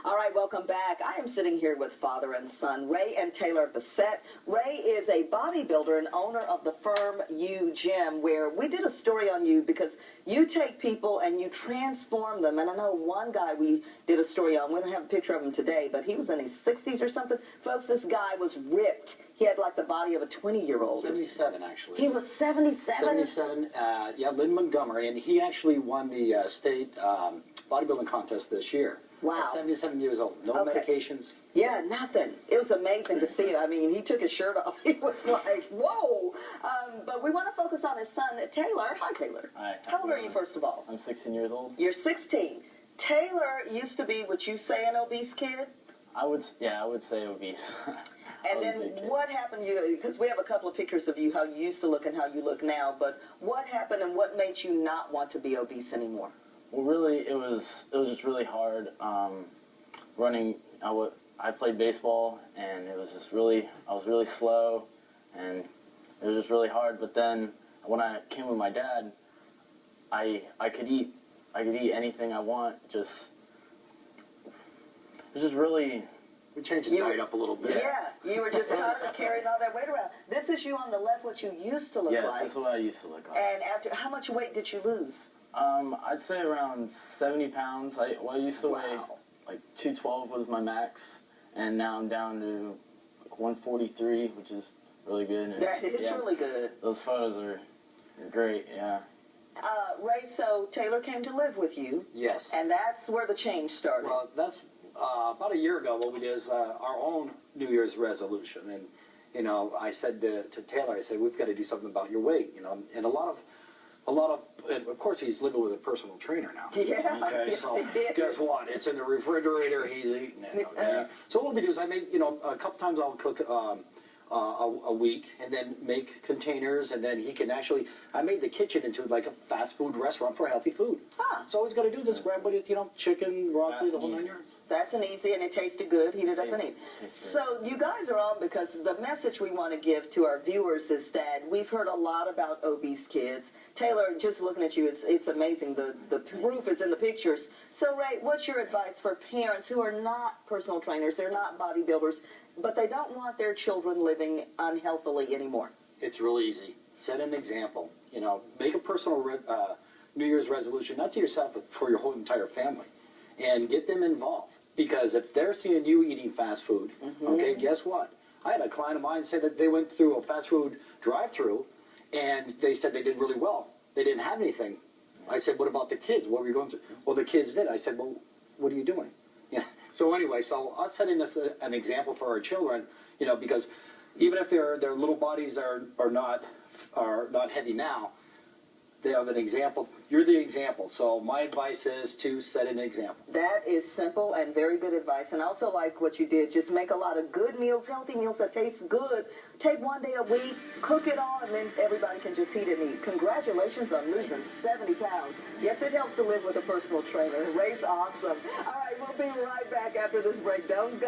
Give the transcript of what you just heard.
All right, welcome back. I am sitting here with father and son, Ray and Taylor Bessette. Ray is a bodybuilder and owner of the firm KHOU Gym, where we did a story on you because you take people and you transform them. And I know one guy we did a story on. We don't have a picture of him today, but he was in his 60s or something. Folks, this guy was ripped. He had like the body of a 20-year-old. 77, actually. He was 77? 77, yeah, Lynn Montgomery, and he actually won the state bodybuilding contest this year. Wow. At 77 years old. No medications. Yeah, nothing. It was amazing to see it. I mean, he took his shirt off. He was like, whoa. But we want to focus on his son, Taylor. Hi, Taylor. Hi. How old are you, first of all? I'm 16 years old. You're 16. Taylor used to be, would you say, an obese kid? I would say obese. And then what happened, because we have a couple of pictures of you, how you used to look and how you look now, but what happened and what made you not want to be obese anymore? Well, really, it was just really hard running. I played baseball, and it was just I was really slow, and it was just really hard. But then when I came with my dad, I could eat anything I want. It was just really. We changed his diet up a little bit. Yeah, you were just tired of carrying all that weight around. This is you on the left, what you used to look like. Yes, this is what I used to look like. And how much weight did you lose? I'd say around 70 pounds. I used to weigh like 212 was my max, and now I'm down to like 143, which is really good. And, that is really good. Those photos are great, yeah. Ray, so Taylor came to live with you. Yes. And that's where the change started. Well, that's about a year ago. What we did is our own New Year's resolution, and you know, I said to Taylor, I said, we've got to do something about your weight, you know, and a lot of, and of course, he's living with a personal trainer now. Yeah. Okay, yes, so guess what? It's in the refrigerator. He's eating it. Okay? So what we do is I make, you know, a couple times I'll cook a week, and then make containers, and then he can actually, I made the kitchen into like a fast food restaurant for healthy food. Huh. So all he's got to do is just grab, you know, chicken, broccoli, the whole 9 yards. That's an easy, and it tasted good. Heated up and eat. So you guys are on because the message we want to give to our viewers is that we've heard a lot about obese kids. Taylor, just looking at you, it's amazing. The proof is in the pictures. So, Ray, what's your advice for parents who are not personal trainers, they're not bodybuilders, but they don't want their children living unhealthily anymore? It's real easy. Set an example. You know, make a personal New Year's resolution, not to yourself, but for your whole entire family. And get them involved. Because if they're seeing you eating fast food, okay, guess what? I had a client of mine say that they went through a fast food drive-through, and they said they did really well. They didn't have anything. I said, what about the kids? What were you going through? Well, the kids did. I said, well, what are you doing? Yeah. So anyway, so us setting this an example for our children, you know, because even if their little bodies are not heavy now, they have an example. You're the example. So my advice is to set an example. That is simple and very good advice. And I also like what you did. Just make a lot of good meals, healthy meals that taste good. Take one day a week, cook it all, and then everybody can just eat and eat. Congratulations on losing 70 pounds. Yes, it helps to live with a personal trainer. Ray's awesome. All right, we'll be right back after this break. Don't go.